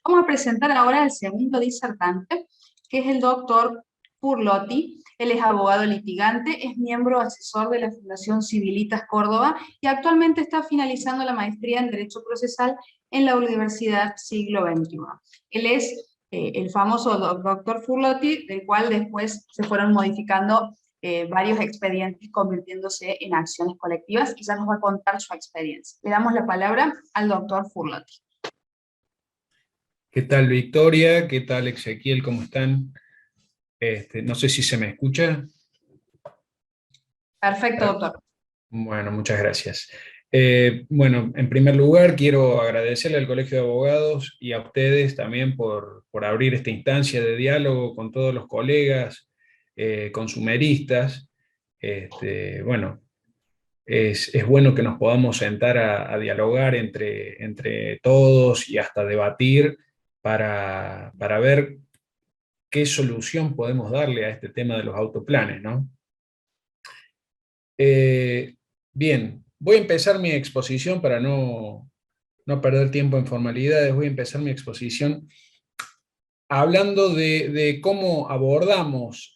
Vamos a presentar ahora al segundo disertante, que es el doctor Purlotti. Él es abogado litigante, es miembro asesor de la Fundación Civilitas Córdoba y actualmente está finalizando la maestría en Derecho Procesal en la Universidad Siglo XXI. Él es el famoso doctor Purlotti, del cual después se fueron modificando varios expedientes convirtiéndose en acciones colectivas, y ya nos va a contar su experiencia. Le damos la palabra al doctor Purlotti. ¿Qué tal, Victoria? ¿Qué tal, Ezequiel? ¿Cómo están? No sé si se me escucha. Perfecto, Ah, doctor. Bueno, muchas gracias. Bueno, en primer lugar, quiero agradecerle al Colegio de Abogados y a ustedes también por abrir esta instancia de diálogo con todos los colegas consumeristas. Bueno, es bueno que nos podamos sentar a dialogar entre todos y hasta debatir para ver qué solución podemos darle a este tema de los autoplanes, ¿no? Eh, Bien, voy a empezar mi exposición para no perder tiempo en formalidades. Voy a empezar mi exposición hablando de cómo abordamos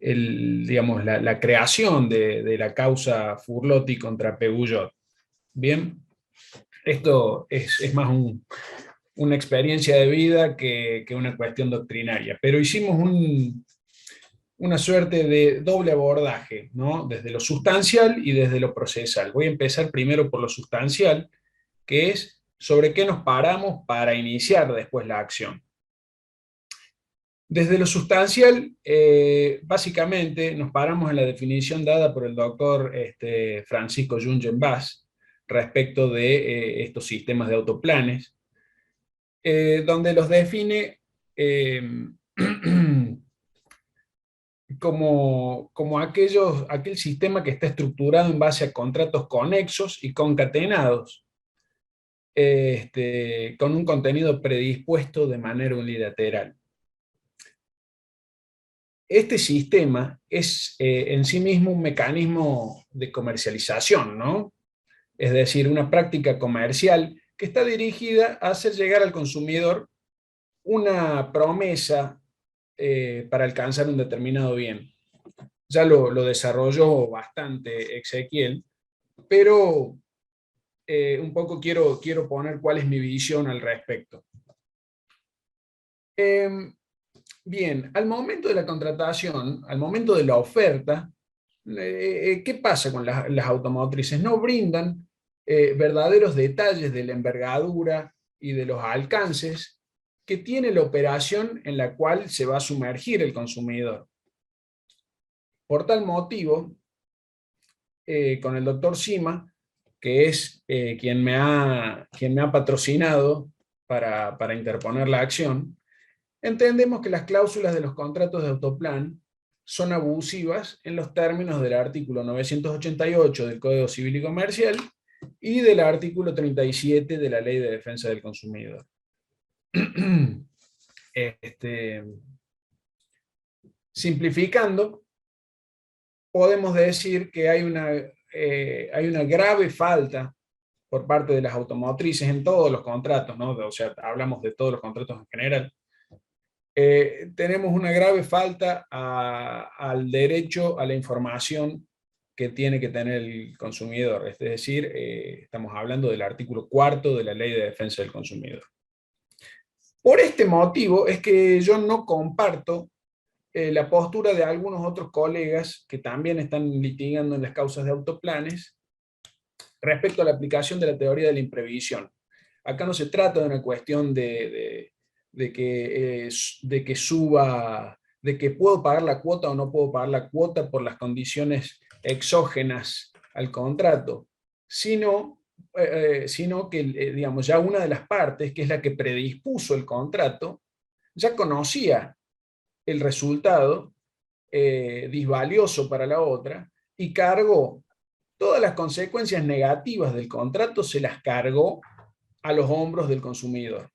digamos, la creación de la causa Furlotti contra Peugeot. Bien, esto es más una experiencia de vida que una cuestión doctrinaria, pero hicimos una suerte de doble abordaje, ¿no? Desde lo sustancial y desde lo procesal. Voy a empezar primero por lo sustancial, que es sobre qué nos paramos para iniciar después la acción. Desde lo sustancial, básicamente nos paramos en la definición dada por el doctor Francisco Jungen Bass respecto de estos sistemas de autoplanes, donde los define como aquel sistema que está estructurado en base a contratos conexos y concatenados, con un contenido predispuesto de manera unilateral. Este sistema es en sí mismo un mecanismo de comercialización, ¿no? Es decir, una práctica comercial que está dirigida a hacer llegar al consumidor una promesa para alcanzar un determinado bien. Ya lo desarrolló bastante Ezequiel, pero un poco quiero poner cuál es mi visión al respecto. Bien, al momento de la contratación, al momento de la oferta, ¿qué pasa con las automotrices? No brindan verdaderos detalles de la envergadura y de los alcances que tiene la operación en la cual se va a sumergir el consumidor. Por tal motivo, con el doctor Sima, que es quien me ha patrocinado para interponer la acción, entendemos que las cláusulas de los contratos de autoplan son abusivas en los términos del artículo 988 del Código Civil y Comercial y del artículo 37 de la Ley de Defensa del Consumidor. Simplificando, podemos decir que hay una grave falta por parte de las automotrices en todos los contratos, ¿no? O sea, hablamos de todos los contratos en general. Tenemos una grave falta al derecho a la información que tiene que tener el consumidor. Es decir, estamos hablando del artículo 4 de la Ley de Defensa del Consumidor. Por este motivo es que yo no comparto la postura de algunos otros colegas que también están litigando en las causas de autoplanes respecto a la aplicación de la teoría de la imprevisión. Acá no se trata de una cuestión de que suba, de que puedo pagar la cuota o no puedo pagar la cuota por las condiciones exógenas al contrato, sino que, digamos, ya una de las partes, que es la que predispuso el contrato, ya conocía el resultado disvalioso para la otra y cargó todas las consecuencias negativas del contrato, se las cargó a los hombros del consumidor.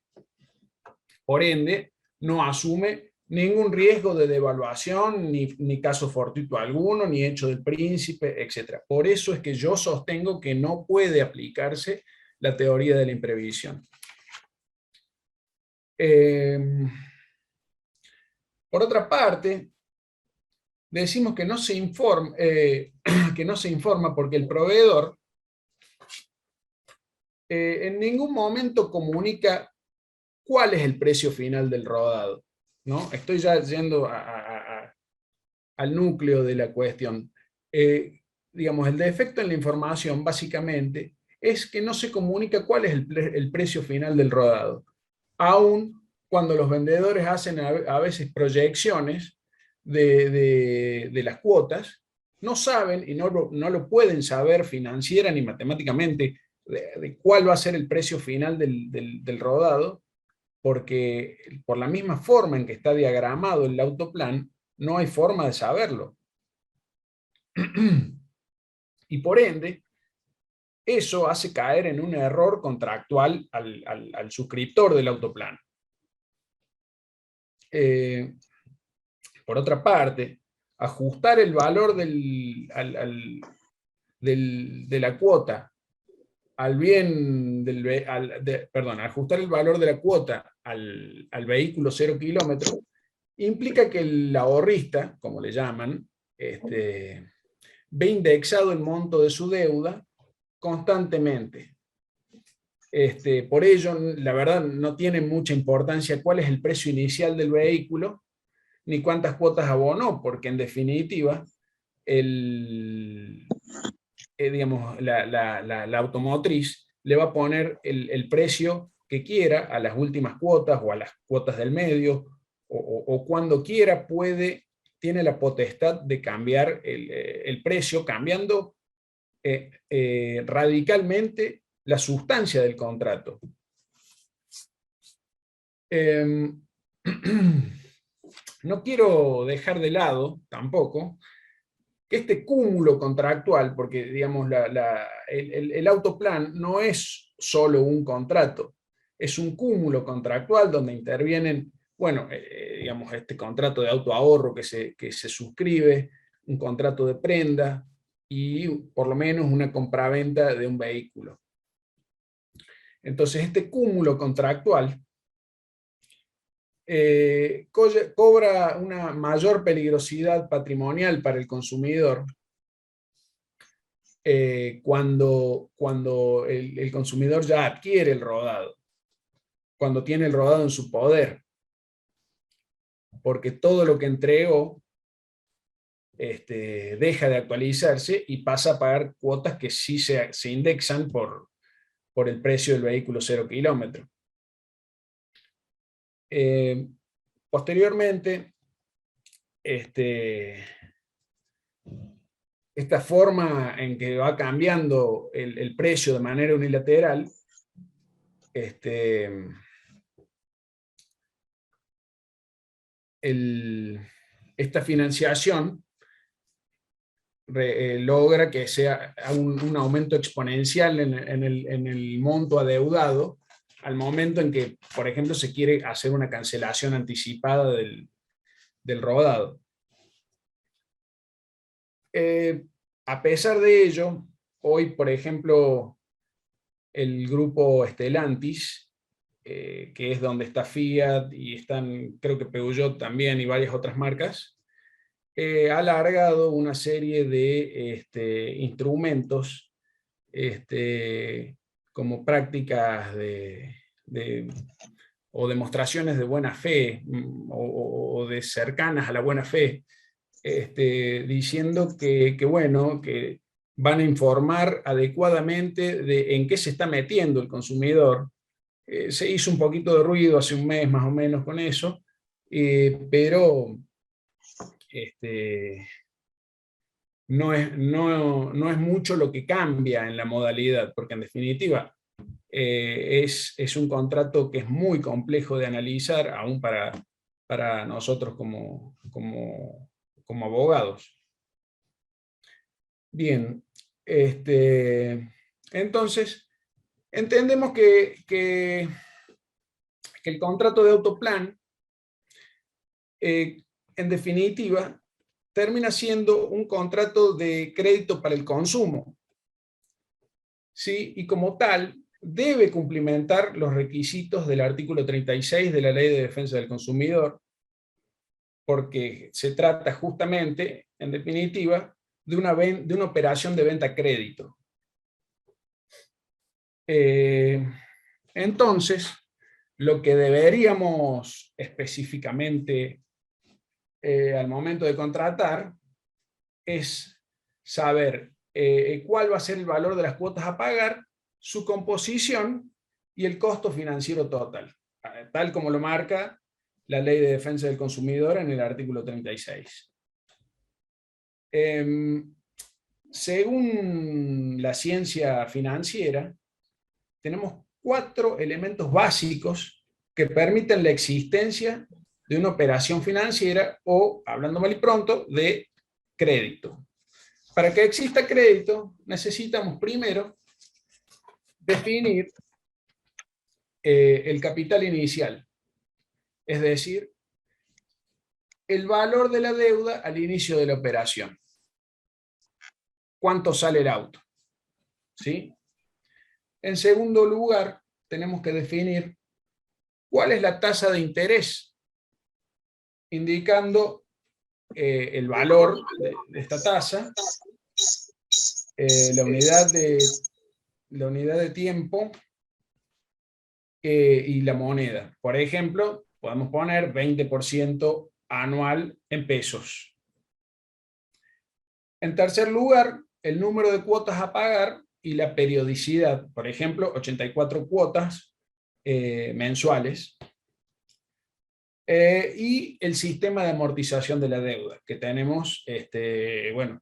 Por ende, no asume ningún riesgo de devaluación, ni caso fortuito alguno, ni hecho del príncipe, etc. Por eso es que yo sostengo que no puede aplicarse la teoría de la imprevisión. Por otra parte, decimos que que no se informa porque el proveedor en ningún momento comunica cuál es el precio final del rodado, ¿no? Estoy ya yendo al núcleo de la cuestión. Digamos, el defecto en la información, básicamente, es que no se comunica cuál es el precio final del rodado. Aún cuando los vendedores hacen a veces proyecciones de las cuotas, no saben y no lo pueden saber financiera ni matemáticamente de cuál va a ser el precio final del rodado, porque por la misma forma en que está diagramado el autoplan, no hay forma de saberlo. Y por ende, eso hace caer en un error contractual al suscriptor del autoplan. Por otra parte, ajustar el valor de la cuota ajustar el valor de la cuota al vehículo 0 kilómetros implica que el ahorrista, como le llaman, ve indexado el monto de su deuda constantemente. Por ello, la verdad, no tiene mucha importancia cuál es el precio inicial del vehículo, ni cuántas cuotas abonó, porque en definitiva, digamos, la automotriz le va a poner el precio que quiera a las últimas cuotas o a las cuotas del medio, o cuando quiera tiene la potestad de cambiar el precio, cambiando radicalmente la sustancia del contrato. No quiero dejar de lado tampoco que este cúmulo contractual, porque digamos el autoplan no es solo un contrato, es un cúmulo contractual donde intervienen, bueno, digamos, este contrato de autoahorro que se suscribe, un contrato de prenda y por lo menos una compraventa de un vehículo. Entonces este cúmulo contractual cobra una mayor peligrosidad patrimonial para el consumidor cuando el consumidor ya adquiere el rodado, cuando tiene el rodado en su poder, porque todo lo que entregó deja de actualizarse y pasa a pagar cuotas que sí se indexan por el precio del vehículo 0 kilómetros. Posteriormente, esta forma en que va cambiando el precio de manera unilateral, esta financiación logra que sea un aumento exponencial en el monto adeudado al momento en que, por ejemplo, se quiere hacer una cancelación anticipada del rodado. A pesar de ello, hoy, por ejemplo, el grupo Stellantis, que es donde está Fiat y están, creo que Peugeot también y varias otras marcas, ha alargado una serie de instrumentos como prácticas o demostraciones de buena fe o de cercanas a la buena fe, diciendo bueno, que van a informar adecuadamente de en qué se está metiendo el consumidor. Se hizo un poquito de ruido hace un mes más o menos con eso, pero no es mucho lo que cambia en la modalidad, porque en definitiva es un contrato que es muy complejo de analizar, aún para nosotros como abogados. Bien, entonces entendemos que el contrato de autoplan, en definitiva, termina siendo un contrato de crédito para el consumo, ¿sí? Y como tal, debe cumplimentar los requisitos del artículo 36 de la Ley de Defensa del Consumidor, porque se trata justamente, en definitiva, de una operación de venta a crédito. Entonces, lo que deberíamos específicamente al momento de contratar es saber cuál va a ser el valor de las cuotas a pagar, su composición y el costo financiero total, tal como lo marca la Ley de Defensa del Consumidor en el artículo 36. Según la ciencia financiera, tenemos 4 elementos básicos que permiten la existencia de una operación financiera o, hablando mal y pronto, de crédito. Para que exista crédito, necesitamos primero definir el capital inicial, es decir, el valor de la deuda al inicio de la operación. ¿Cuánto sale el auto? ¿Sí? En segundo lugar, tenemos que definir cuál es la tasa de interés, indicando el valor de esta tasa, la unidad de tiempo y la moneda. Por ejemplo, podemos poner 20% anual en pesos. En tercer lugar, el número de cuotas a pagar y la periodicidad. Por ejemplo, 84 cuotas mensuales. Y el sistema de amortización de la deuda, que tenemos, bueno,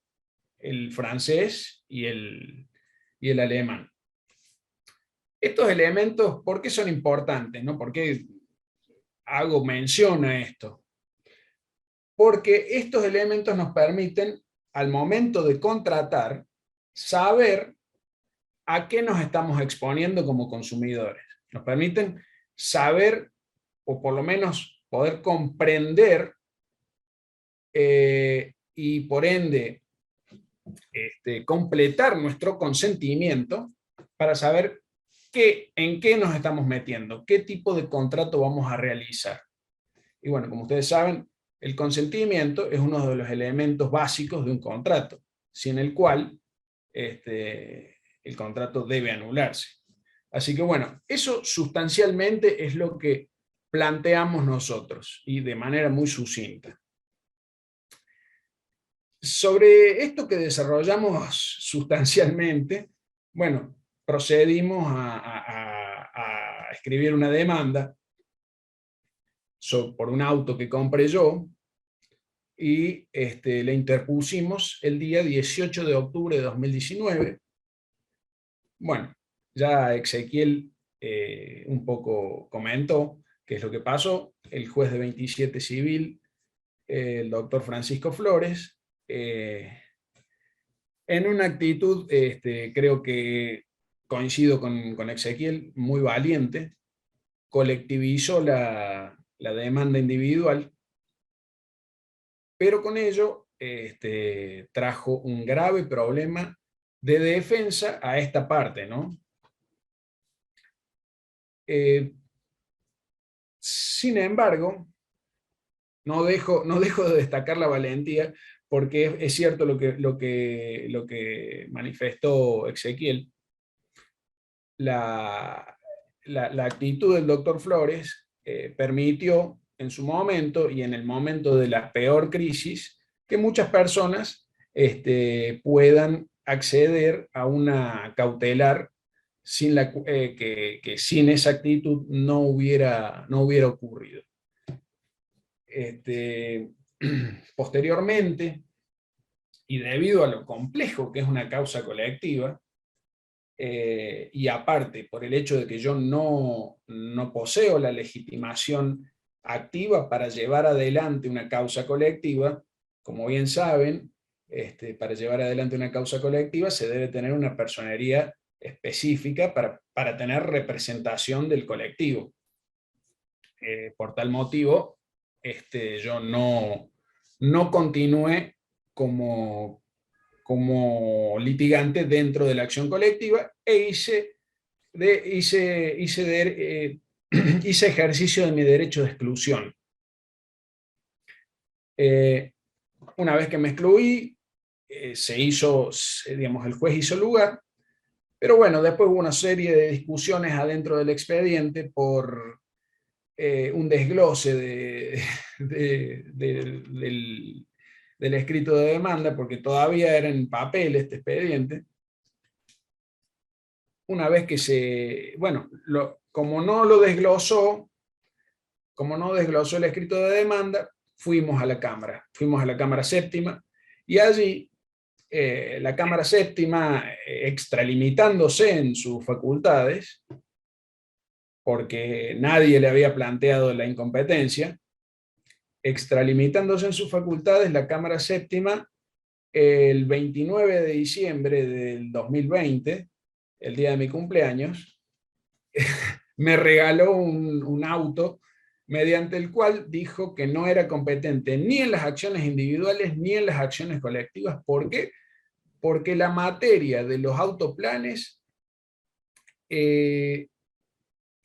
el francés y el alemán. Estos elementos, ¿por qué son importantes? ¿No? ¿Por qué hago mención a esto? Porque estos elementos nos permiten, al momento de contratar, saber a qué nos estamos exponiendo como consumidores. Nos permiten saber, o por lo menos poder comprender, y por ende completar nuestro consentimiento para saber en qué nos estamos metiendo, qué tipo de contrato vamos a realizar. Y bueno, como ustedes saben, el consentimiento es uno de los elementos básicos de un contrato, sin el cual el contrato debe anularse. Así que bueno, eso sustancialmente es lo que planteamos nosotros, y de manera muy sucinta. Sobre esto que desarrollamos sustancialmente, bueno, procedimos a escribir una demanda por un auto que compré yo, y le interpusimos el día 18 de octubre de 2019. Bueno, ya Ezequiel un poco comentó qué es lo que pasó. El juez de 27 civil, el doctor Francisco Flores, en una actitud, creo que coincido con Ezequiel, muy valiente, colectivizó la demanda individual, pero con ello trajo un grave problema de defensa a esta parte, ¿no? Sin embargo, no dejo de destacar la valentía, porque es cierto lo que manifestó Ezequiel. La actitud del doctor Flores permitió en su momento, y en el momento de la peor crisis, que muchas personas puedan acceder a una cautelar sin que sin esa actitud no hubiera ocurrido. Posteriormente, y debido a lo complejo que es una causa colectiva, y aparte por el hecho de que yo no poseo la legitimación activa para llevar adelante una causa colectiva, como bien saben, para llevar adelante una causa colectiva se debe tener una personería específica para tener representación del colectivo. Por tal motivo, yo no continué como litigante dentro de la acción colectiva, e hice hice ejercicio de mi derecho de exclusión. Una vez que me excluí, digamos, el juez hizo lugar, pero bueno, después hubo una serie de discusiones adentro del expediente por un desglose del escrito de demanda, porque todavía era en papel este expediente. Una vez que como no desglosó el escrito de demanda, fuimos a la Cámara Séptima, y allí la Cámara Séptima, extralimitándose en sus facultades, porque nadie le había planteado la incompetencia, extralimitándose en sus facultades, la Cámara Séptima, el 29 de diciembre del 2020, el día de mi cumpleaños, me regaló un auto mediante el cual dijo que no era competente ni en las acciones individuales ni en las acciones colectivas. ¿Por qué? Porque la materia de los autoplanes,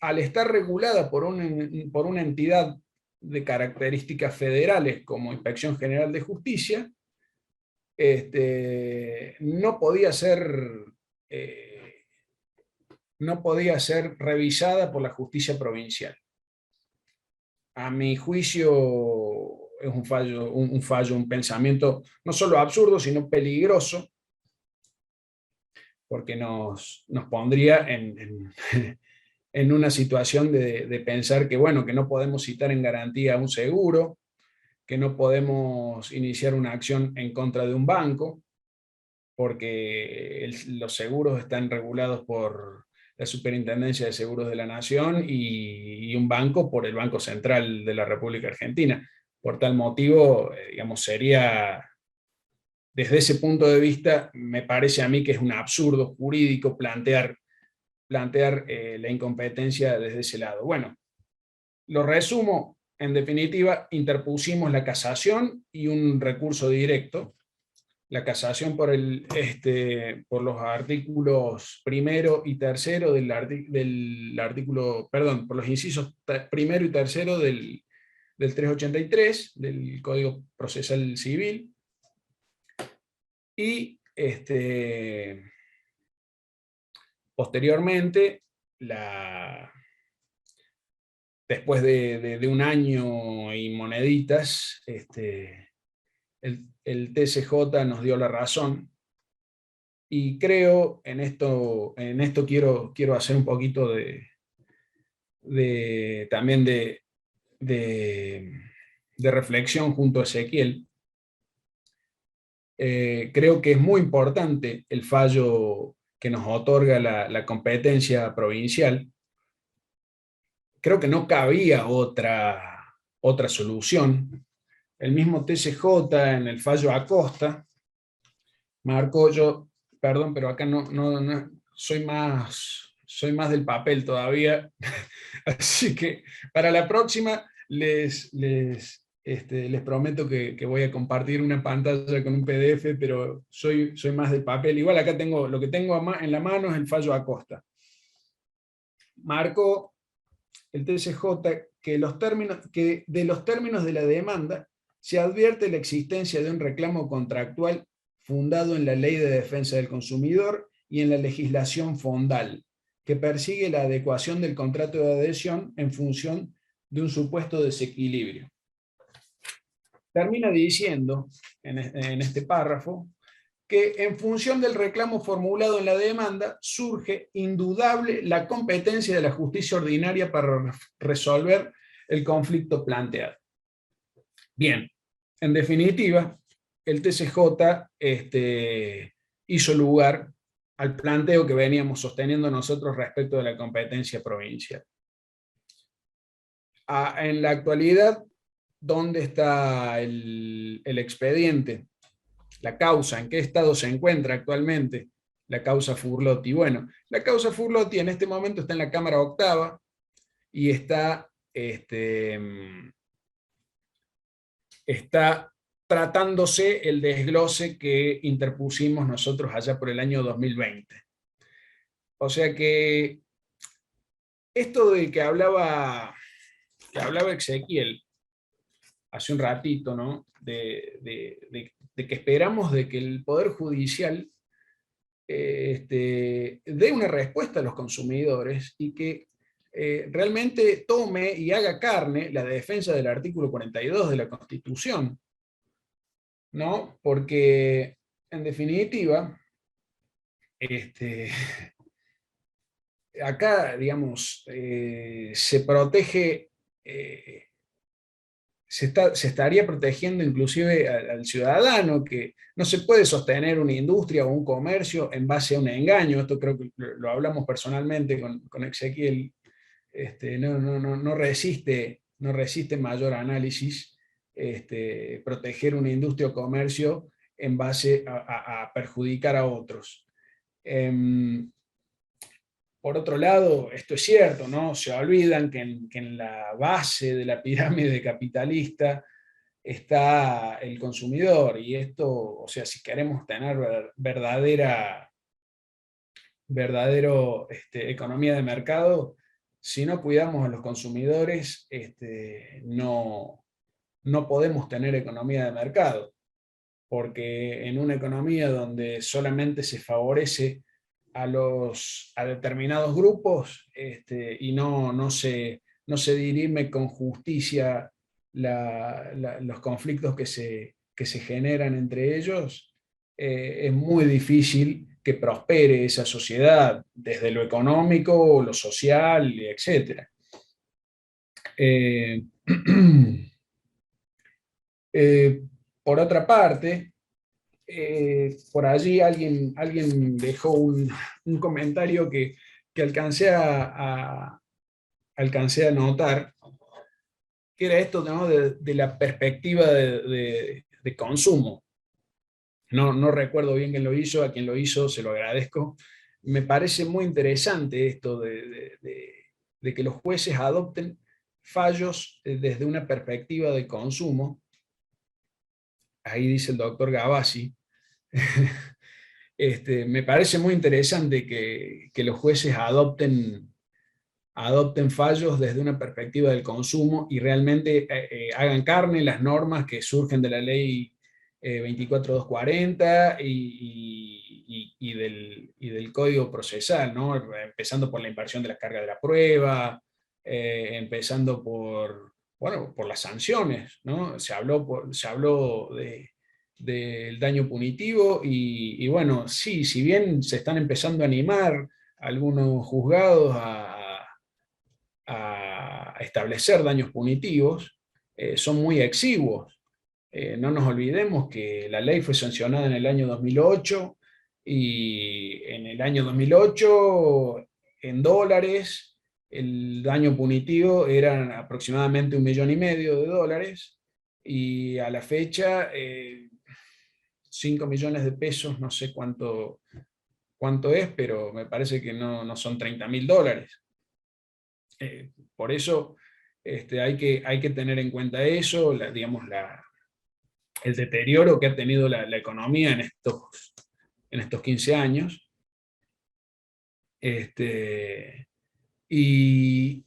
al estar regulada por una entidad de características federales como Inspección General de Justicia, no podía ser revisada por la justicia provincial. A mi juicio es un fallo, un pensamiento no solo absurdo, sino peligroso, porque nos pondría en una situación de pensar que, bueno, que no podemos citar en garantía un seguro, que no podemos iniciar una acción en contra de un banco, porque los seguros están regulados por la Superintendencia de Seguros de la Nación y un banco por el Banco Central de la República Argentina. Por tal motivo, digamos, sería, desde ese punto de vista, me parece a mí que es un absurdo jurídico plantear la incompetencia desde ese lado. Bueno, lo resumo, en definitiva, interpusimos la casación y un recurso directo. La casación por los artículos primero y tercero del artículo, perdón, por los incisos primero y tercero del 383 del Código Procesal Civil. Y posteriormente, después de un año y moneditas, el TCJ nos dio la razón, y creo, en esto quiero hacer un poquito también de reflexión junto a Ezequiel. Creo que es muy importante el fallo que nos otorga la competencia provincial. Creo que no cabía otra solución. El mismo TCJ, en el fallo Acosta, marcó, perdón, pero acá no soy más del papel todavía, así que para la próxima les prometo que voy a compartir una pantalla con un PDF, pero soy más del papel. Igual acá lo que tengo en la mano es el fallo Acosta. Marcó el TCJ que de los términos de la demanda se advierte la existencia de un reclamo contractual fundado en la Ley de Defensa del Consumidor y en la legislación fondal, que persigue la adecuación del contrato de adhesión en función de un supuesto desequilibrio. Termina diciendo, en este párrafo, que en función del reclamo formulado en la demanda, surge indudable la competencia de la justicia ordinaria para resolver el conflicto planteado. Bien, en definitiva, el TCJ hizo lugar al planteo que veníamos sosteniendo nosotros respecto de la competencia provincial. En la actualidad, ¿dónde está el expediente? La causa, ¿en qué estado se encuentra actualmente la causa Furlotti? Bueno, la causa Furlotti en este momento está en la Cámara Octava y está tratándose el desglose que interpusimos nosotros allá por el año 2020. O sea que esto de que hablaba Ezequiel hace un ratito, ¿no? De que esperamos de que el Poder Judicial dé una respuesta a los consumidores y que realmente tome y haga carne la defensa del artículo 42 de la Constitución, ¿no? Porque, en definitiva, acá, digamos, se protege, se estaría protegiendo inclusive al ciudadano, que no se puede sostener una industria o un comercio en base a un engaño. Esto creo que lo hablamos personalmente con Ezequiel. No resiste mayor análisis, proteger una industria o comercio en base a perjudicar a otros. Por otro lado, esto es cierto, ¿no? Se olvidan que en la base de la pirámide capitalista está el consumidor, y esto, o sea, si queremos tener verdadero economía de mercado, si no cuidamos a los consumidores, no podemos tener economía de mercado, porque en una economía donde solamente se favorece a determinados grupos, y no se dirime con justicia los conflictos que se generan entre ellos, es muy difícil que prospere esa sociedad desde lo económico, lo social, etc. Eh, por otra parte, por allí alguien dejó un comentario que alcancé a notar, que era esto, ¿no? de la perspectiva de consumo. No recuerdo bien quién lo hizo, a quien lo hizo se lo agradezco. Me parece muy interesante esto de que los jueces adopten fallos desde una perspectiva de consumo. Ahí dice el doctor Gavassi. Me parece muy interesante que los jueces adopten fallos desde una perspectiva del consumo y realmente hagan carne las normas que surgen de la ley 24240 y del Código Procesal, ¿no? Empezando por la inversión de la carga de la prueba, empezando por las sanciones, ¿no? Se habló del daño punitivo y bueno, sí, si bien se están empezando a animar algunos juzgados a establecer daños punitivos, son muy exiguos. No nos olvidemos que la ley fue sancionada en el año 2008 y en el año 2008, en dólares, el daño punitivo era aproximadamente $1,500,000 y a la fecha 5 millones de pesos, no sé cuánto es, pero me parece que no son $30,000. Por eso hay que tener en cuenta eso, digamos, el deterioro que ha tenido la economía en estos 15 años. Y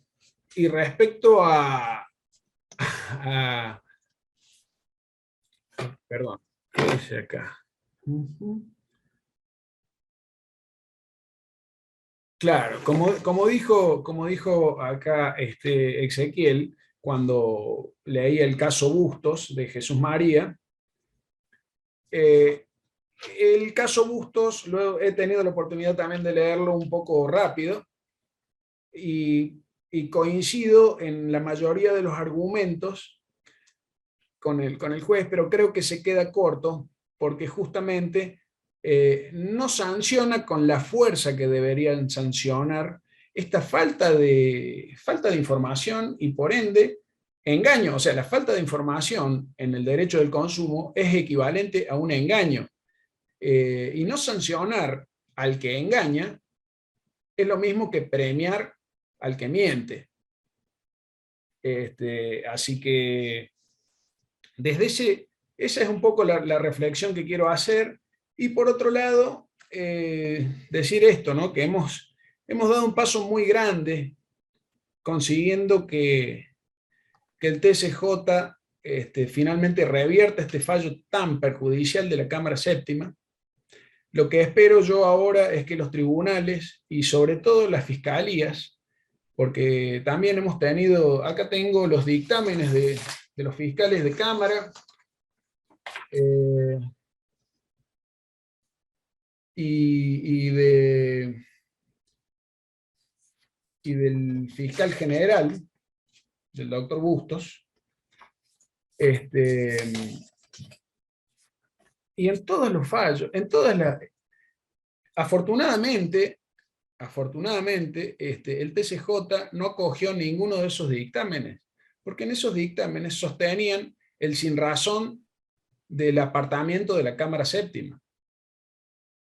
respecto perdón, ¿qué dice acá? Claro, como dijo acá Ezequiel, cuando leía el caso Bustos de Jesús María, el caso Bustos, luego he tenido la oportunidad también de leerlo un poco rápido, y coincido en la mayoría de los argumentos con el juez, pero creo que se queda corto porque justamente no sanciona con la fuerza que deberían sancionar esta falta de información y por ende engaño. O sea, la falta de información en el derecho del consumo es equivalente a un engaño. Y no sancionar al que engaña es lo mismo que premiar al que miente. Así que esa es un poco la reflexión que quiero hacer. Y por otro lado, decir esto, ¿no? Que hemos dado un paso muy grande consiguiendo que el TSJ finalmente revierta este fallo tan perjudicial de la Cámara Séptima. Lo que espero yo ahora es que los tribunales y sobre todo las fiscalías, porque también hemos tenido, acá tengo los dictámenes de los fiscales de Cámara, y del fiscal general, del doctor Bustos, y en todos los fallos, afortunadamente, el TCJ no acogió ninguno de esos dictámenes, porque en esos dictámenes sostenían el sinrazón del apartamiento de la Cámara Séptima.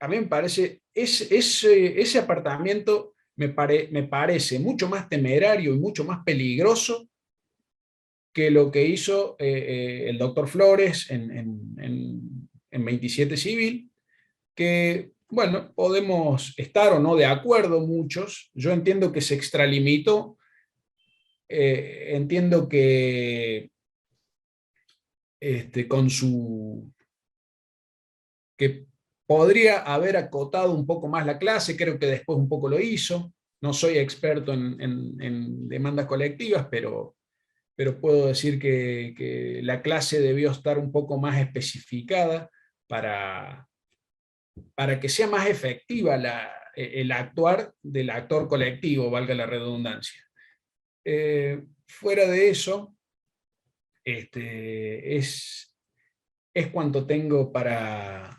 A mí me parece, ese apartamiento me parece mucho más temerario y mucho más peligroso que lo que hizo el doctor Flores en 27 Civil, que, bueno, podemos estar o no de acuerdo muchos. Yo entiendo que se extralimitó, entiendo que que podría haber acotado un poco más la clase, creo que después un poco lo hizo. No soy experto en demandas colectivas, pero puedo decir que la clase debió estar un poco más especificada para que sea más efectiva el actuar del actor colectivo, valga la redundancia. Fuera de eso, es cuanto tengo para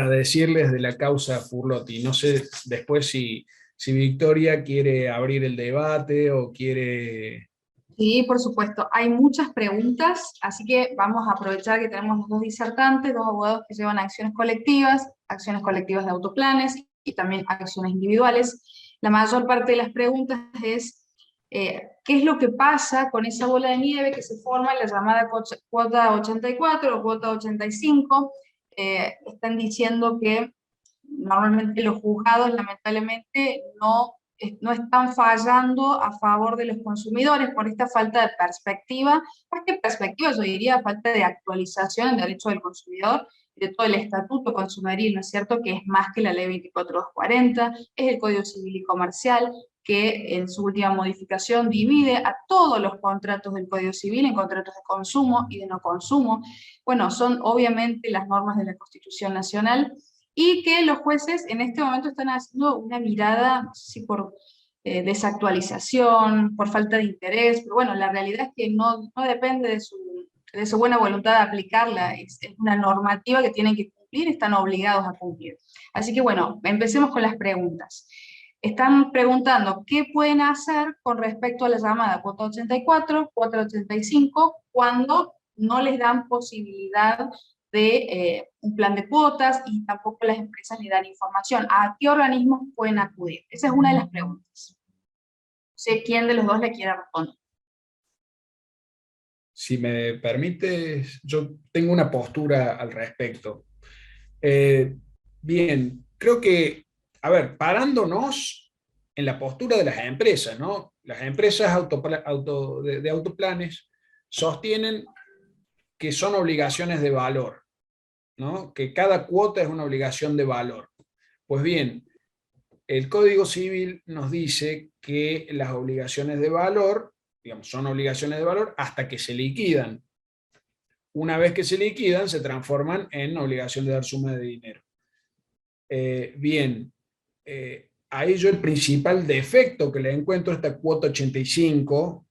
decirles de la causa Furlotti. No sé después si Victoria quiere abrir el debate o quiere... Sí, por supuesto. Hay muchas preguntas, así que vamos a aprovechar que tenemos los dos disertantes, dos abogados que llevan acciones colectivas de autoplanes y también acciones individuales. La mayor parte de las preguntas es qué es lo que pasa con esa bola de nieve que se forma en la llamada cuota 84 o cuota 85. Están diciendo que normalmente los juzgados lamentablemente no están fallando a favor de los consumidores por esta falta de perspectiva, más que perspectiva, yo diría falta de actualización en derecho del consumidor, de todo el estatuto consumeril, ¿no es cierto?, que es más que la ley 24240, es el Código Civil y Comercial, que en su última modificación divide a todos los contratos del Código Civil en contratos de consumo y de no consumo. Bueno, son obviamente las normas de la Constitución Nacional, y que los jueces en este momento están haciendo una mirada, no sé si por desactualización, por falta de interés, pero bueno, la realidad es que no depende de su buena voluntad de aplicarla, es una normativa que tienen que cumplir, están obligados a cumplir. Así que bueno, empecemos con las preguntas. Están preguntando qué pueden hacer con respecto a la llamada cuota 84, cuota 85, cuando no les dan posibilidad de un plan de cuotas y tampoco las empresas le dan información. ¿A qué organismos pueden acudir? Esa es una de las preguntas. No sé quién de los dos le quiera responder. Si me permites, yo tengo una postura al respecto. Bien, creo que, a ver, parándonos en la postura de las empresas, ¿no? Las empresas de autoplanes sostienen que son obligaciones de valor, ¿no? Que cada cuota es una obligación de valor. Pues bien, el Código Civil nos dice que las obligaciones de valor, digamos, son obligaciones de valor hasta que se liquidan. Una vez que se liquidan, se transforman en obligación de dar suma de dinero. Bien, ahí yo el principal defecto que le encuentro a esta cuota 85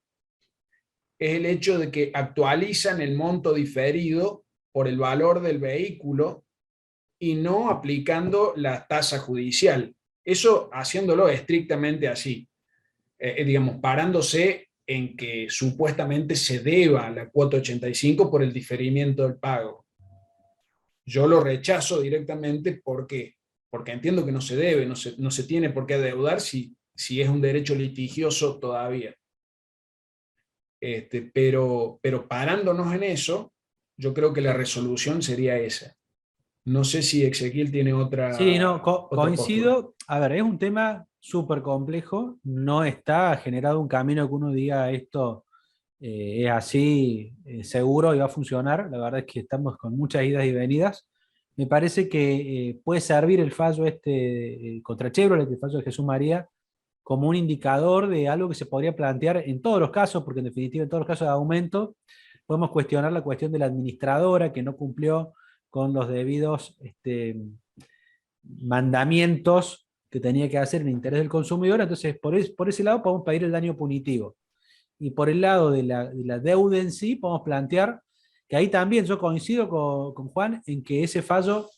es el hecho de que actualizan el monto diferido por el valor del vehículo y no aplicando la tasa judicial. Eso haciéndolo estrictamente así, digamos, parándose en que supuestamente se deba la cuota 85 por el diferimiento del pago. Yo lo rechazo directamente porque entiendo que no se debe, no se tiene por qué adeudar si es un derecho litigioso todavía. Pero parándonos en eso, yo creo que la resolución sería esa. No sé si Ezequiel tiene Sí, no, otra postura. coincido. A ver, es un tema súper complejo. No está generado un camino que uno diga esto es así, seguro y va a funcionar. La verdad es que estamos con muchas idas y venidas. Me parece que puede servir el fallo este contra Chevrolet, el fallo de Jesús María, como un indicador de algo que se podría plantear en todos los casos, porque en definitiva en todos los casos de aumento podemos cuestionar la cuestión de la administradora que no cumplió con los debidos mandamientos que tenía que hacer en interés del consumidor. Entonces por ese lado podemos pedir el daño punitivo. Y por el lado de la deuda en sí, podemos plantear que ahí también yo coincido con Juan en que ese fallo,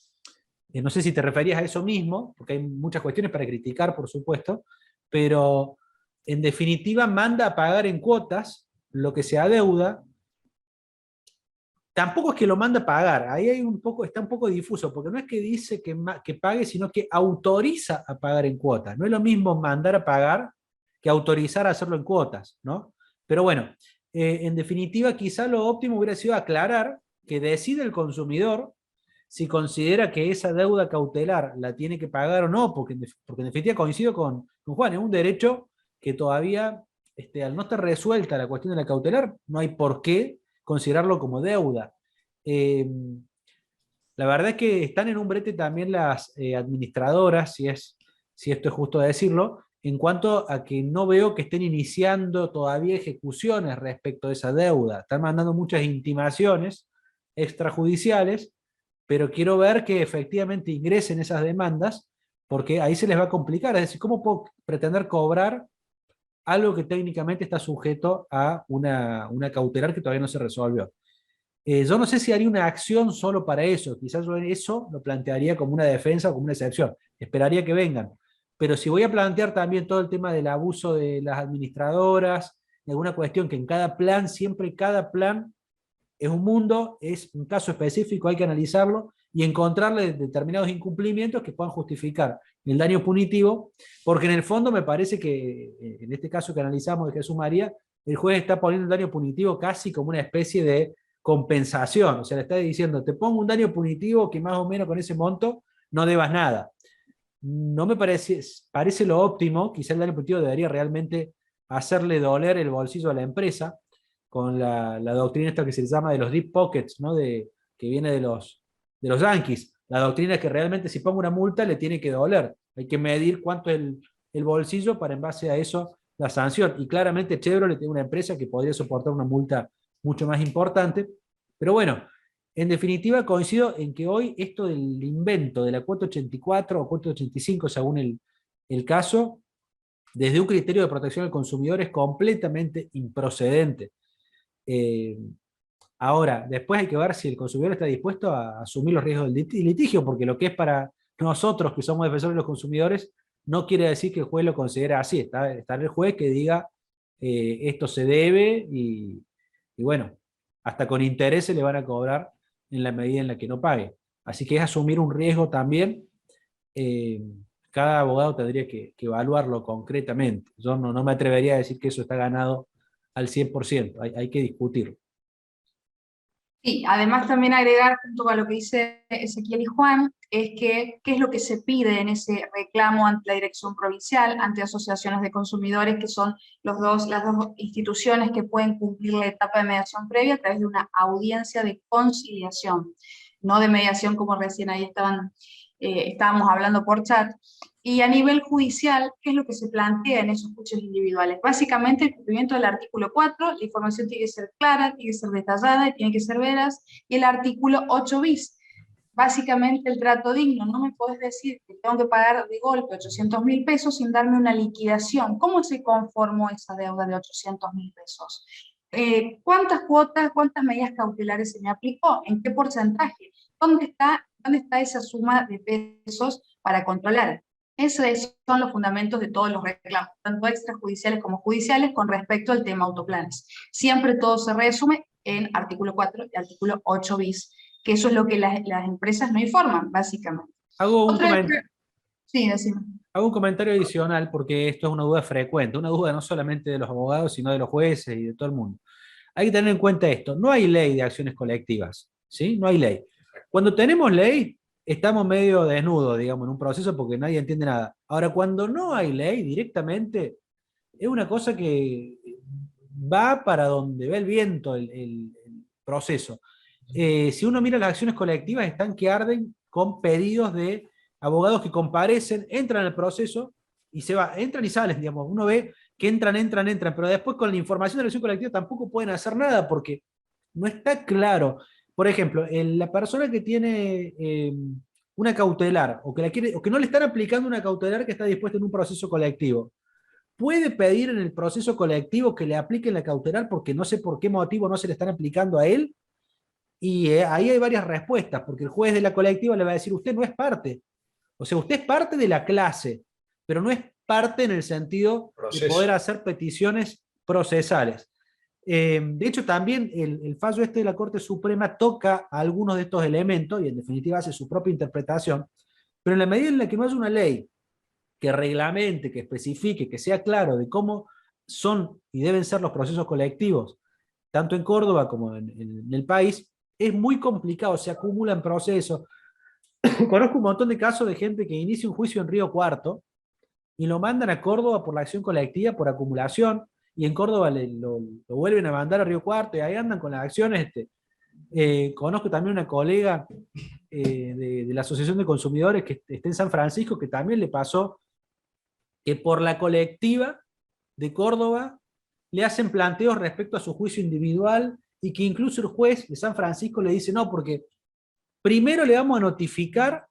no sé si te referías a eso mismo, porque hay muchas cuestiones para criticar, por supuesto, pero en definitiva manda a pagar en cuotas lo que se adeuda. Tampoco es que lo manda a pagar, ahí hay está un poco difuso, porque no es que dice que pague, sino que autoriza a pagar en cuotas. No es lo mismo mandar a pagar que autorizar a hacerlo en cuotas, ¿no? Pero bueno, en definitiva, quizá lo óptimo hubiera sido aclarar que decide el consumidor si considera que esa deuda cautelar la tiene que pagar o no, porque en definitiva coincido con Juan, es un derecho que todavía, al no estar resuelta la cuestión de la cautelar, no hay por qué considerarlo como deuda. Eh, la verdad es que están en un brete también las administradoras, si esto es justo decirlo, en cuanto a que no veo que estén iniciando todavía ejecuciones respecto de esa deuda. Están mandando muchas intimaciones extrajudiciales, pero quiero ver que efectivamente ingresen esas demandas, porque ahí se les va a complicar. Es decir, ¿cómo puedo pretender cobrar algo que técnicamente está sujeto a una cautelar que todavía no se resolvió? Yo no sé si haría una acción solo para eso, quizás yo eso lo plantearía como una defensa o como una excepción, esperaría que vengan. Pero si voy a plantear también todo el tema del abuso de las administradoras, de alguna cuestión que en cada plan, siempre cada plan es un mundo, es un caso específico, hay que analizarlo y encontrarle determinados incumplimientos que puedan justificar el daño punitivo, porque en el fondo me parece que en este caso que analizamos de Jesús María, el juez está poniendo el daño punitivo casi como una especie de compensación, o sea, le está diciendo, te pongo un daño punitivo que más o menos con ese monto no debas nada. No me parece lo óptimo, quizá el daño punitivo debería realmente hacerle doler el bolsillo a la empresa, con la doctrina esta que se llama de los deep pockets, ¿no? Que viene de los yankees. La doctrina es que realmente si pongo una multa le tiene que doler. Hay que medir cuánto es el bolsillo para en base a eso la sanción. Y claramente Chevrolet es una empresa que podría soportar una multa mucho más importante. Pero bueno, en definitiva coincido en que hoy esto del invento de la cuota 84 o cuota 85, según el caso, desde un criterio de protección del consumidor es completamente improcedente. Eh, Ahora, después hay que ver si el consumidor está dispuesto a asumir los riesgos del litigio, porque lo que es para nosotros, que somos defensores de los consumidores, no quiere decir que el juez lo considere así. Está el juez que diga esto se debe y bueno, hasta con interés se le van a cobrar en la medida en la que no pague. Así que es asumir un riesgo también. eh, Cada abogado tendría que evaluarlo concretamente. Yo no me atrevería a decir que eso está ganado al 100%, hay que discutirlo. Sí, además también agregar, junto a lo que dice Ezequiel y Juan, es que qué es lo que se pide en ese reclamo ante la Dirección Provincial, ante asociaciones de consumidores, que son las dos instituciones que pueden cumplir la etapa de mediación previa a través de una audiencia de conciliación, no de mediación como recién ahí estábamos hablando por chat. Y a nivel judicial, ¿qué es lo que se plantea en esos juicios individuales? Básicamente el cumplimiento del artículo 4, la información tiene que ser clara, tiene que ser detallada y tiene que ser veraz, y el artículo 8 bis, básicamente el trato digno. No me podés decir que tengo que pagar de golpe 800.000 pesos sin darme una liquidación. ¿Cómo se conformó esa deuda de 800.000 pesos? ¿Cuántas cuotas, cuántas medidas cautelares se me aplicó? ¿En qué porcentaje? ¿Dónde está esa suma de pesos para controlar? Esos son los fundamentos de todos los reclamos, tanto extrajudiciales como judiciales, con respecto al tema autoplanes. Siempre todo se resume en artículo 4 y artículo 8 bis, que eso es lo que las empresas no informan, básicamente. Hago un, Otra, coment sí, decime. Hago un comentario adicional porque esto es una duda frecuente, una duda no solamente de los abogados, sino de los jueces y de todo el mundo. Hay que tener en cuenta esto, no hay ley de acciones colectivas, ¿sí? No hay ley. Cuando tenemos ley, estamos medio desnudos, digamos, en un proceso porque nadie entiende nada. Ahora, cuando no hay ley directamente, es una cosa que va para donde va el viento el proceso. Si uno mira las acciones colectivas, están que arden con pedidos de abogados que comparecen, entran al proceso y se va, entran y salen, digamos. Uno ve que entran, pero después con la información de la acción colectiva tampoco pueden hacer nada porque no está claro. Por ejemplo, la persona que tiene una cautelar o que, la quiere, o que no le están aplicando una cautelar que está dispuesta en un proceso colectivo, puede pedir en el proceso colectivo que le apliquen la cautelar porque no sé por qué motivo no se le están aplicando a él. Y ahí hay varias respuestas, porque el juez de la colectiva le va a decir, usted no es parte. O sea, usted es parte de la clase, pero no es parte en el sentido de poder hacer peticiones procesales. De hecho, también el fallo este de la Corte Suprema toca algunos de estos elementos y en definitiva hace su propia interpretación, pero en la medida en la que no haya una ley que reglamente, que especifique, que sea claro de cómo son y deben ser los procesos colectivos, tanto en Córdoba como en el país, es muy complicado, se acumulan procesos. Conozco un montón de casos de gente que inicia un juicio en Río Cuarto y lo mandan a Córdoba por la acción colectiva, por acumulación, y en Córdoba lo vuelven a mandar a Río Cuarto y ahí andan con las acciones. Conozco también una colega de la Asociación de Consumidores que está en San Francisco, que también le pasó que por la colectiva de Córdoba le hacen planteos respecto a su juicio individual y que incluso el juez de San Francisco le dice no, porque primero le vamos a notificar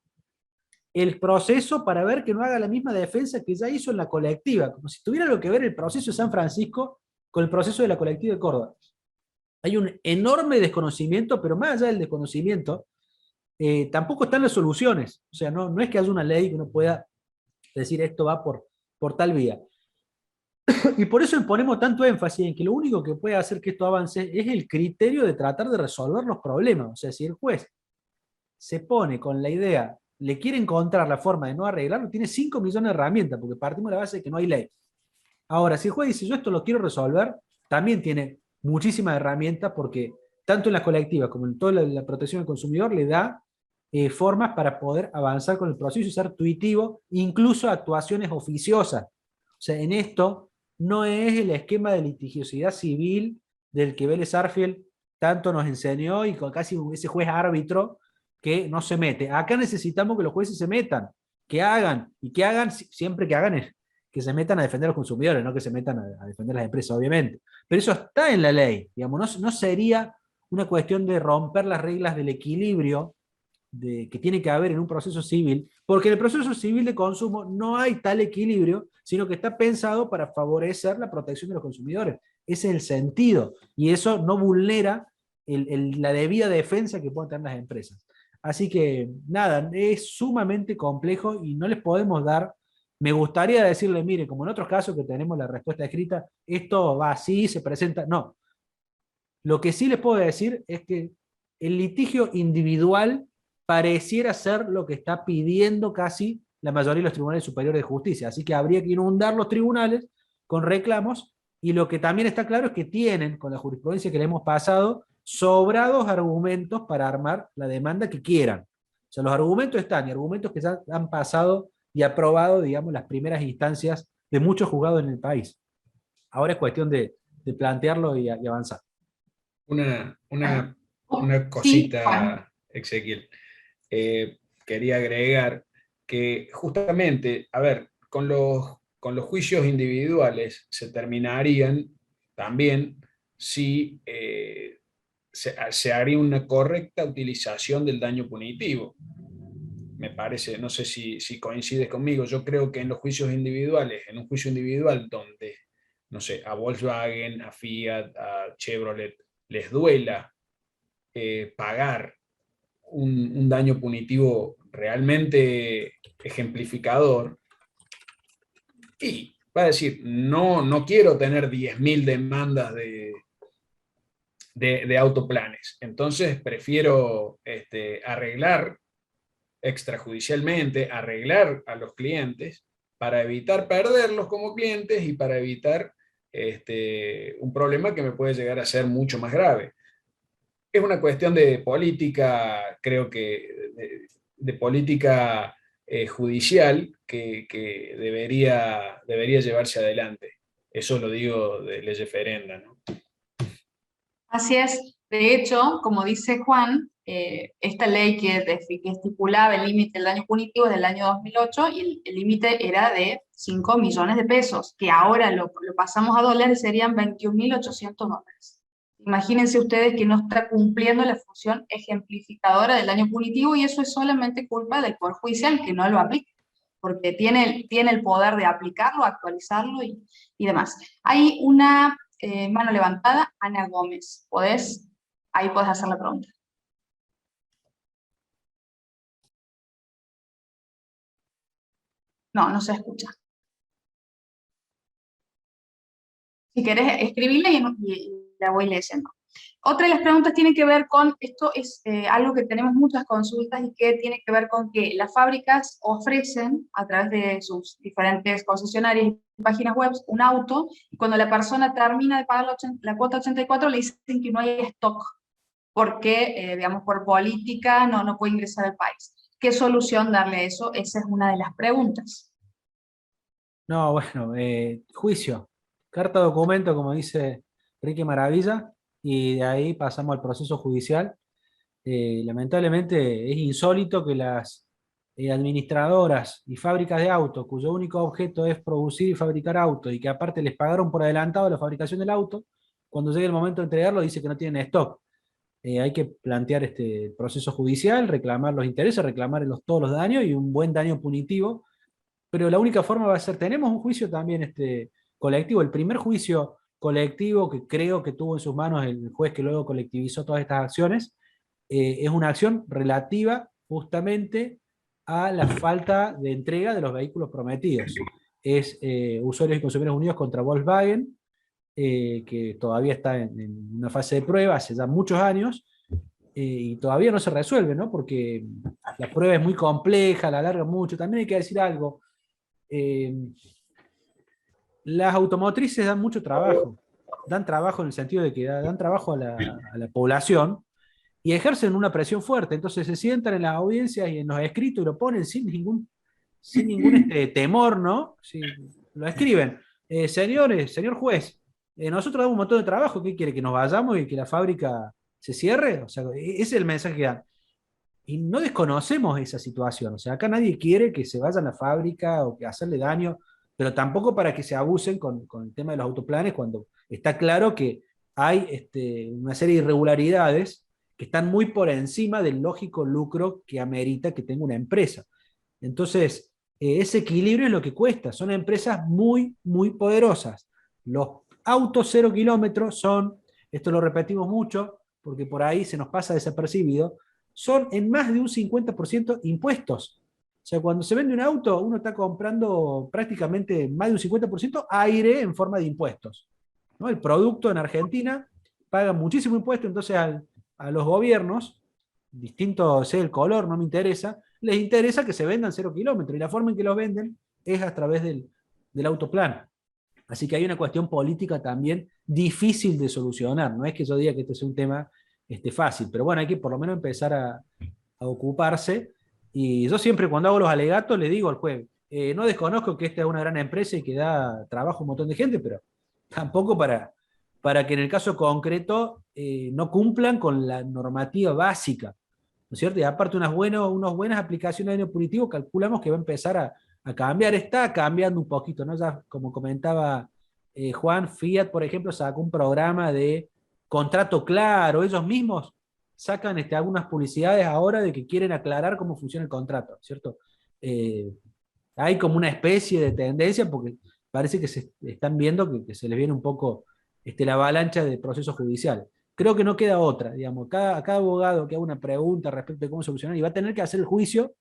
el proceso para ver que no haga la misma defensa que ya hizo en la colectiva, como si tuviera lo que ver el proceso de San Francisco con el proceso de la colectiva de Córdoba. Hay un enorme desconocimiento, pero más allá del desconocimiento, tampoco están las soluciones. O sea, no es que haya una ley que uno pueda decir esto va por tal vía. Y por eso ponemos tanto énfasis en que lo único que puede hacer que esto avance es el criterio de tratar de resolver los problemas. O sea, si el juez se pone con la idea, le quiere encontrar la forma de no arreglarlo, tiene 5 millones de herramientas, porque partimos de la base de que no hay ley. Ahora, si el juez dice, yo esto lo quiero resolver, también tiene muchísimas herramientas, porque tanto en las colectivas como en toda la protección del consumidor le da formas para poder avanzar con el proceso y ser tuitivo, incluso actuaciones oficiosas. O sea, en esto no es el esquema de litigiosidad civil del que Vélez Sarsfield tanto nos enseñó y con casi ese juez árbitro que no se mete. Acá necesitamos que los jueces se metan, que hagan, y que hagan, siempre que hagan, que se metan a defender a los consumidores, no que se metan a defender a las empresas, obviamente. Pero eso está en la ley, digamos, no sería una cuestión de romper las reglas del equilibrio que tiene que haber en un proceso civil, porque en el proceso civil de consumo no hay tal equilibrio, sino que está pensado para favorecer la protección de los consumidores. Ese es el sentido, y eso no vulnera la debida defensa que pueden tener las empresas. Así que, nada, es sumamente complejo y no les podemos dar. Me gustaría decirle, mire, como en otros casos que tenemos la respuesta escrita, esto va así, se presenta. No. Lo que sí les puedo decir es que el litigio individual pareciera ser lo que está pidiendo casi la mayoría de los tribunales superiores de justicia. Así que habría que inundar los tribunales con reclamos, y lo que también está claro es que tienen, con la jurisprudencia que le hemos pasado, sobrados argumentos para armar la demanda que quieran. O sea, los argumentos están, y argumentos que ya han pasado y aprobado, digamos, las primeras instancias de muchos juzgados en el país. Ahora es cuestión de plantearlo y avanzar. Una Sí, cosita, Ezequiel. Quería agregar que justamente, a ver, con los juicios individuales se terminarían también si se haría una correcta utilización del daño punitivo. Me parece, no sé si coincides conmigo, yo creo que en los juicios individuales, en un juicio individual donde, no sé, a Volkswagen, a Fiat, a Chevrolet les duela pagar un daño punitivo realmente ejemplificador, y va a decir, no quiero tener 10.000 demandas de autoplanes, entonces prefiero arreglar extrajudicialmente, arreglar a los clientes para evitar perderlos como clientes y para evitar un problema que me puede llegar a ser mucho más grave. Es una cuestión de política, creo que de política judicial que debería llevarse adelante. Eso lo digo de ley ferenda, ¿no? Así es. De hecho, como dice Juan, esta ley que estipulaba el límite del daño punitivo es del año 2008 y el límite era de 5 millones de pesos, que ahora lo pasamos a dólares, serían 21.800 dólares. Imagínense ustedes que no está cumpliendo la función ejemplificadora del daño punitivo, y eso es solamente culpa del Poder Judicial que no lo aplica, porque tiene el poder de aplicarlo, actualizarlo y demás. Hay una mano levantada, Ana Gómez. Ahí podés hacer la pregunta. No, no se escucha. Si querés, escribirla y la voy leyendo. Otra de las preguntas tiene que ver con, esto es algo que tenemos muchas consultas y que tiene que ver con que las fábricas ofrecen a través de sus diferentes concesionarias y páginas web un auto, y cuando la persona termina de pagar la cuota 84 le dicen que no hay stock, porque, digamos, por política no puede ingresar al país. ¿Qué solución darle a eso? Esa es una de las preguntas. No, bueno, juicio. Carta documento, como dice Ricky Maravilla, y de ahí pasamos al proceso judicial. Lamentablemente es insólito que las administradoras y fábricas de autos, cuyo único objeto es producir y fabricar autos, y que aparte les pagaron por adelantado la fabricación del auto, cuando llegue el momento de entregarlo dice que no tienen stock. Hay que plantear este proceso judicial, reclamar los intereses, reclamar todos los daños y un buen daño punitivo, pero la única forma va a ser, tenemos un juicio también colectivo, el primer juicio colectivo que creo que tuvo en sus manos el juez que luego colectivizó todas estas acciones, es una acción relativa justamente a la falta de entrega de los vehículos prometidos. Es Usuarios y Consumidores Unidos contra Volkswagen, que todavía está en una fase de prueba hace ya muchos años, y todavía no se resuelve, ¿no? Porque la prueba es muy compleja, la alarga mucho. También hay que decir algo, las automotrices dan trabajo en el sentido de que dan trabajo a la población, y ejercen una presión fuerte. Entonces se sientan en las audiencias y en los escritos y lo ponen sin ningún temor, ¿no? Sí, lo escriben. Señor juez, nosotros damos un montón de trabajo, ¿qué quiere? ¿Que nos vayamos y que la fábrica se cierre? O sea, ese es el mensaje que dan. Y no desconocemos esa situación. O sea, acá nadie quiere que se vaya a la fábrica o que hacerle daño, pero tampoco para que se abusen con el tema de los autoplanes, cuando está claro que hay una serie de irregularidades que están muy por encima del lógico lucro que amerita que tenga una empresa. Entonces, ese equilibrio es lo que cuesta. Son empresas muy, muy poderosas. Los autos 0 kilómetros son, esto lo repetimos mucho, porque por ahí se nos pasa desapercibido, son en más de un 50% impuestos. O sea, cuando se vende un auto, uno está comprando prácticamente más de un 50% aire en forma de impuestos, ¿no? El producto en Argentina paga muchísimo impuesto, entonces a los gobiernos, distinto sea el color, no me interesa, les interesa que se vendan 0 kilómetros, y la forma en que los venden es a través del autoplan. Así que hay una cuestión política también difícil de solucionar. No es que yo diga que este sea un tema fácil, pero bueno, hay que por lo menos empezar a ocuparse. Y yo siempre cuando hago los alegatos le digo al juez, no desconozco que esta es una gran empresa y que da trabajo a un montón de gente, pero tampoco para que en el caso concreto no cumplan con la normativa básica, ¿no es cierto? Y aparte unas buenas aplicaciones de daño punitivo calculamos que va a empezar a cambiar, está cambiando un poquito, ¿no? Ya como comentaba Juan, Fiat, por ejemplo, sacó un programa de contrato claro, ellos mismos sacan algunas publicidades ahora de que quieren aclarar cómo funciona el contrato, ¿cierto? Hay como una especie de tendencia porque parece que se están viendo que se les viene un poco la avalancha de procesos judiciales. Creo que no queda otra, digamos, cada abogado que haga una pregunta respecto de cómo solucionar y va a tener que hacer el juicio,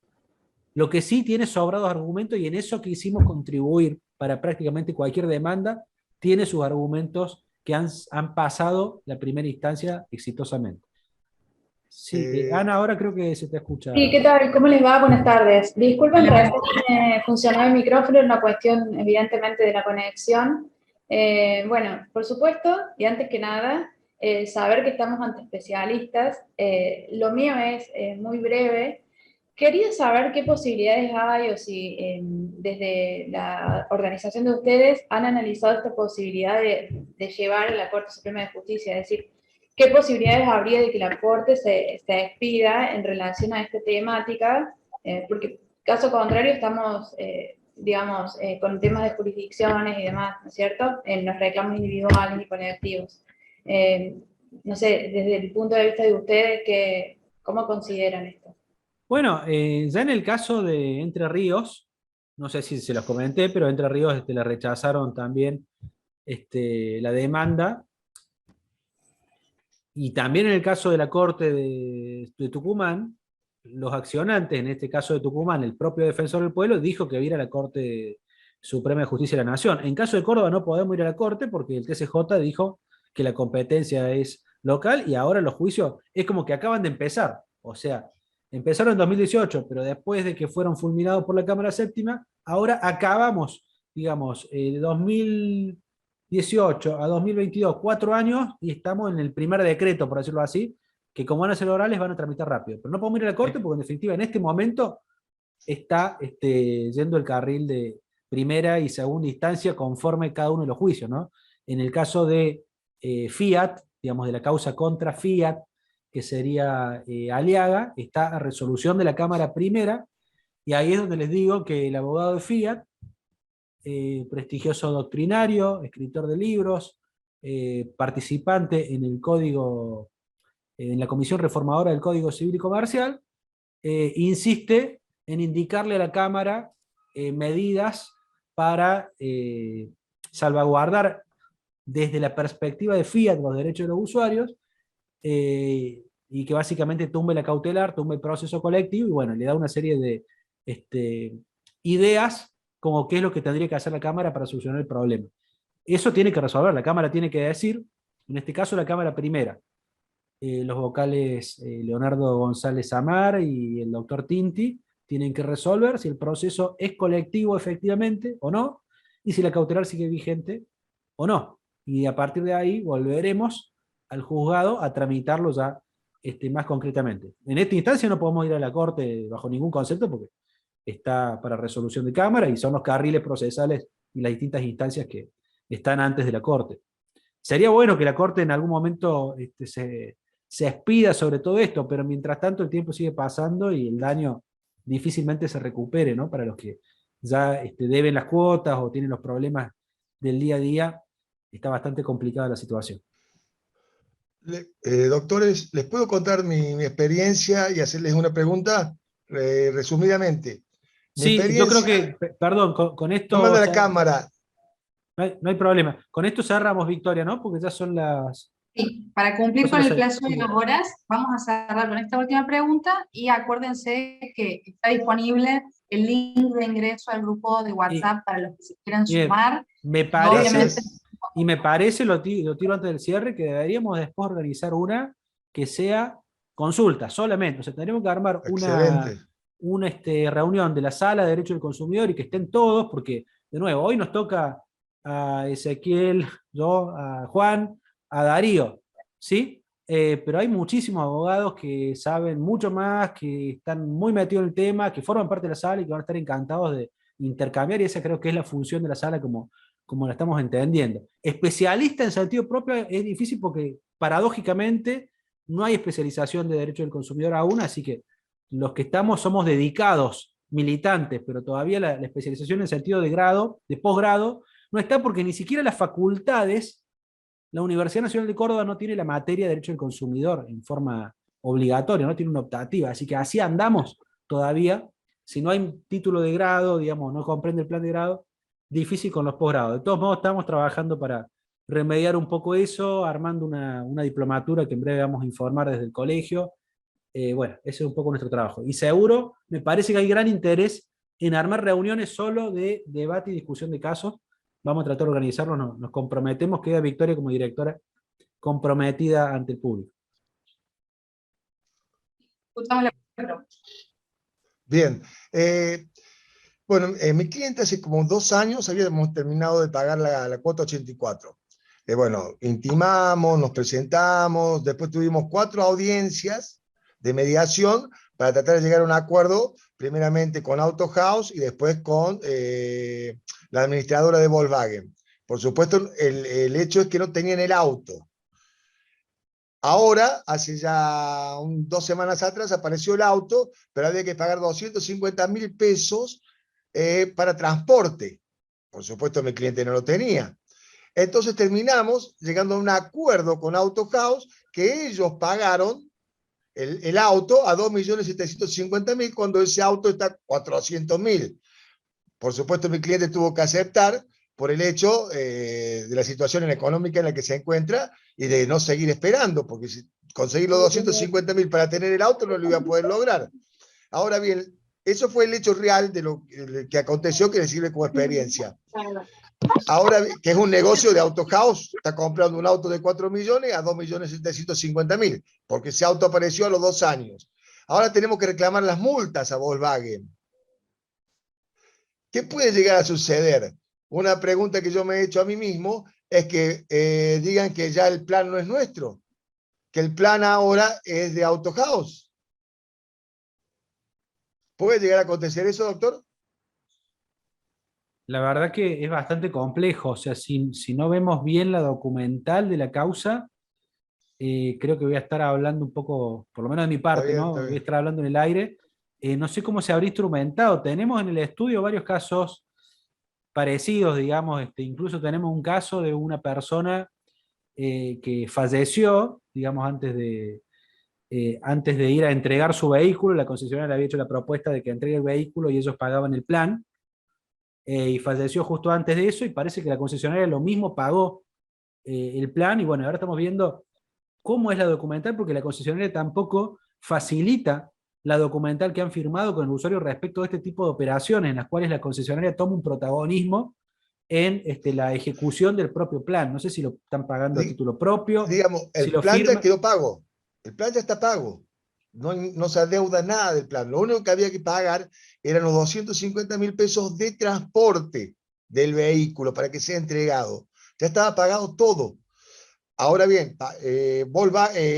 lo que sí tiene sobrados argumentos, y en eso quisimos contribuir para prácticamente cualquier demanda, tiene sus argumentos que han pasado la primera instancia exitosamente. Sí, Ana, ahora creo que se te escucha. Sí, ¿qué tal? ¿Cómo les va? Buenas tardes. Disculpen, recién funcionaba el micrófono, es una cuestión evidentemente de la conexión. Bueno, por supuesto, y antes que nada, saber que estamos ante especialistas. Lo mío es muy breve. Quería saber qué posibilidades hay o si desde la organización de ustedes han analizado esta posibilidad de llevar a la Corte Suprema de Justicia, es decir, qué posibilidades habría de que la Corte se expida en relación a esta temática, porque caso contrario estamos, digamos, con temas de jurisdicciones y demás, ¿no es cierto?, en los reclamos individuales y colectivos. No sé, desde el punto de vista de ustedes, ¿cómo consideran esto? Bueno, ya en el caso de Entre Ríos, no sé si se los comenté, pero Entre Ríos le rechazaron también la demanda. Y también en el caso de la Corte de Tucumán, los accionantes, en este caso de Tucumán, el propio defensor del pueblo, dijo que iba a ir a la Corte Suprema de Justicia de la Nación. En caso de Córdoba no podemos ir a la Corte porque el TCJ dijo que la competencia es local y ahora los juicios es como que acaban de empezar. O sea, empezaron en 2018, pero después de que fueron fulminados por la Cámara Séptima, ahora acabamos, digamos, 2018 a 2022, 4 años, y estamos en el primer decreto, por decirlo así, que como van a ser orales van a tramitar rápido. Pero no podemos ir a la Corte porque en definitiva en este momento está yendo el carril de primera y segunda instancia conforme cada uno de los juicios, ¿no? En el caso de Fiat, digamos de la causa contra Fiat, que sería Aliaga, está a resolución de la Cámara Primera, y ahí es donde les digo que el abogado de Fiat, prestigioso doctrinario, escritor de libros, participante en el código, en la Comisión Reformadora del Código Civil y Comercial, insiste en indicarle a la Cámara medidas para salvaguardar desde la perspectiva de Fiat los derechos de los usuarios, y que básicamente tumbe la cautelar, tumbe el proceso colectivo, y bueno, le da una serie de ideas como qué es lo que tendría que hacer la Cámara para solucionar el problema. Eso tiene que resolver, la Cámara tiene que decir, en este caso la Cámara Primera, los vocales Leonardo González Amar y el doctor Tinti tienen que resolver si el proceso es colectivo efectivamente o no, y si la cautelar sigue vigente o no. Y a partir de ahí volveremos al juzgado a tramitarlo ya más concretamente. En esta instancia no podemos ir a la Corte bajo ningún concepto porque está para resolución de Cámara y son los carriles procesales y las distintas instancias que están antes de la Corte. Sería bueno que la Corte en algún momento se expida sobre todo esto, pero mientras tanto el tiempo sigue pasando y el daño difícilmente se recupere, ¿no? Para los que ya deben las cuotas o tienen los problemas del día a día, está bastante complicada la situación. Doctores, ¿les puedo contar mi experiencia y hacerles una pregunta resumidamente? Sí, yo creo que, perdón, con esto... No manda la cámara. No hay problema. Con esto cerramos, Victoria, ¿no? Porque ya son las... Sí, para cumplir con el plazo de 2 horas, vamos a cerrar con esta última pregunta y acuérdense que está disponible el link de ingreso al grupo de WhatsApp para los que se quieran sumar. Me parece, lo tiro antes del cierre, que deberíamos después organizar una que sea consulta solamente. O sea, tendríamos que armar una reunión de la Sala de Derecho del Consumidor y que estén todos, porque, de nuevo, hoy nos toca a Ezequiel, yo, a Juan, a Darío, ¿sí? Pero hay muchísimos abogados que saben mucho más, que están muy metidos en el tema, que forman parte de la sala y que van a estar encantados de intercambiar, y esa creo que es la función de la sala como la estamos entendiendo. Especialista en sentido propio es difícil porque paradójicamente no hay especialización de derecho del consumidor aún, así que los que estamos somos dedicados, militantes, pero todavía la especialización en sentido de grado, de posgrado, no está porque ni siquiera las facultades. La Universidad Nacional de Córdoba no tiene la materia de Derecho del Consumidor en forma obligatoria, no tiene una optativa, así que así andamos todavía. Si no hay título de grado, digamos, no comprende el plan de grado, difícil con los posgrados. De todos modos, estamos trabajando para remediar un poco eso, armando una diplomatura que en breve vamos a informar desde el colegio. Bueno, ese es un poco nuestro trabajo. Y seguro, me parece que hay gran interés en armar reuniones solo de debate y discusión de casos. Vamos a tratar de organizarlo, nos comprometemos, queda Victoria como directora comprometida ante el público. Bien. Bueno, mi cliente hace como 2 años habíamos terminado de pagar la cuota 84. Bueno, intimamos, nos presentamos, después tuvimos 4 audiencias de mediación para tratar de llegar a un acuerdo, primeramente con Auto House y después con la administradora de Volkswagen. Por supuesto, el hecho es que no tenían el auto. Ahora, hace ya 2 semanas atrás, apareció el auto, pero había que pagar 250.000 pesos para transporte. Por supuesto, mi cliente no lo tenía. Entonces terminamos llegando a un acuerdo con Auto House que ellos pagaron el auto a 2.750.000 cuando ese auto está a 400.000. Por supuesto, mi cliente tuvo que aceptar por el hecho de la situación económica en la que se encuentra y de no seguir esperando, porque si conseguir los 250.000 para tener el auto no lo iba a poder lograr. Ahora bien, eso fue el hecho real de lo que aconteció, que le sirve como experiencia. Ahora, que es un negocio de Auto House, está comprando un auto de 4 millones a 2.750.000, porque ese auto apareció a los 2 años. Ahora tenemos que reclamar las multas a Volkswagen. ¿Qué puede llegar a suceder? Una pregunta que yo me he hecho a mí mismo es que digan que ya el plan no es nuestro, que el plan ahora es de Auto House. ¿Puede llegar a acontecer eso, doctor? La verdad que es bastante complejo, o sea, si no vemos bien la documental de la causa, creo que voy a estar hablando un poco, por lo menos de mi parte, Está bien, ¿no? está Voy a bien. estar hablando en el aire. No sé cómo se habrá instrumentado. Tenemos en el estudio varios casos parecidos, digamos, incluso tenemos un caso de una persona que falleció, digamos, antes de ir a entregar su vehículo. La concesionaria le había hecho la propuesta de que entregue el vehículo y ellos pagaban el plan, y falleció justo antes de eso, y parece que la concesionaria lo mismo pagó el plan, y bueno, ahora estamos viendo cómo es la documental, porque la concesionaria tampoco facilita la documental que han firmado con el usuario respecto a este tipo de operaciones, en las cuales la concesionaria toma un protagonismo en la ejecución del propio plan. No sé si lo están pagando a título propio, Digamos, si el lo plan ya firma. quedó pago. El plan ya está pago. No se adeuda nada del plan. Lo único que había que pagar eran los 250.000 pesos de transporte del vehículo para que sea entregado. Ya estaba pagado todo. Ahora bien,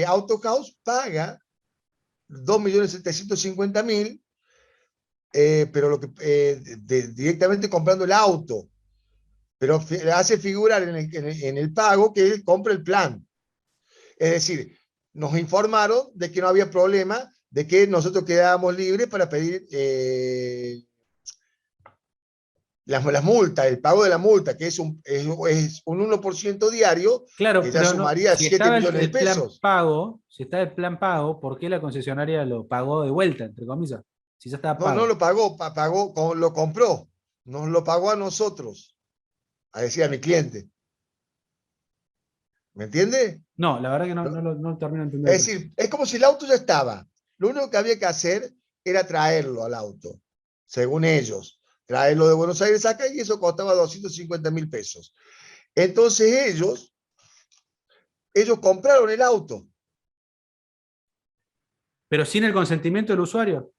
Auto House paga 2.750.000, pero directamente comprando el auto. Pero hace figurar en el pago que él compra el plan. Es decir, nos informaron de que no había problema, de que nosotros quedábamos libres para pedir las multas, el pago de la multa, que es un 1% diario, Claro, que ya pero no, sumaría si 7 estaba millones de el plan pesos. pago, si está el plan pago, ¿por qué la concesionaria lo pagó de vuelta, entre comillas? Si ya estaba No pago. lo pagó, lo compró, nos lo pagó a nosotros, a decir a mi cliente. ¿Me entiende? No, la verdad que no, ¿No? no termino de entender. Es decir, es como si el auto ya estaba. Lo único que había que hacer era traerlo al auto, según ellos. Traerlo de Buenos Aires acá y eso costaba 250.000 pesos. Entonces ellos compraron el auto. Pero sin el consentimiento del usuario.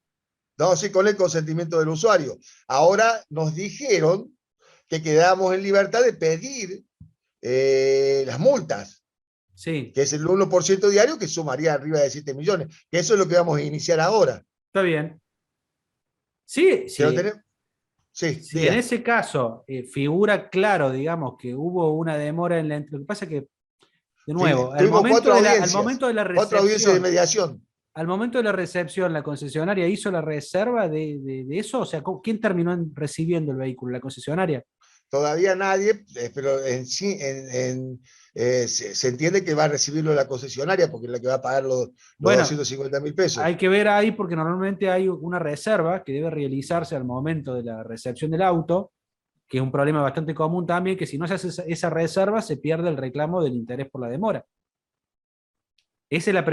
No, sí, con el consentimiento del usuario. Ahora nos dijeron que quedábamos en libertad de pedir las multas, Sí, que es el 1% diario, que sumaría arriba de 7 millones. Que eso es lo que vamos a iniciar ahora. está bien. Sí, Que lo sí. tenemos. Sí, Si en diga. ese caso figura claro, digamos, que hubo una demora en la... Lo que pasa es que, de Sí, nuevo, tuvimos al momento de la 4 audiencias de recepción, mediación. al momento de la recepción, la concesionaria hizo la reserva de eso. O sea, ¿quién terminó recibiendo el vehículo? ¿La concesionaria? Todavía nadie, pero en sí, se entiende que va a recibirlo la concesionaria porque es la que va a pagar los Bueno, 250.000 pesos. hay que ver ahí, porque normalmente hay una reserva que debe realizarse al momento de la recepción del auto, que es un problema bastante común también, que si no se hace esa reserva se pierde el reclamo del interés por la demora. Esa es la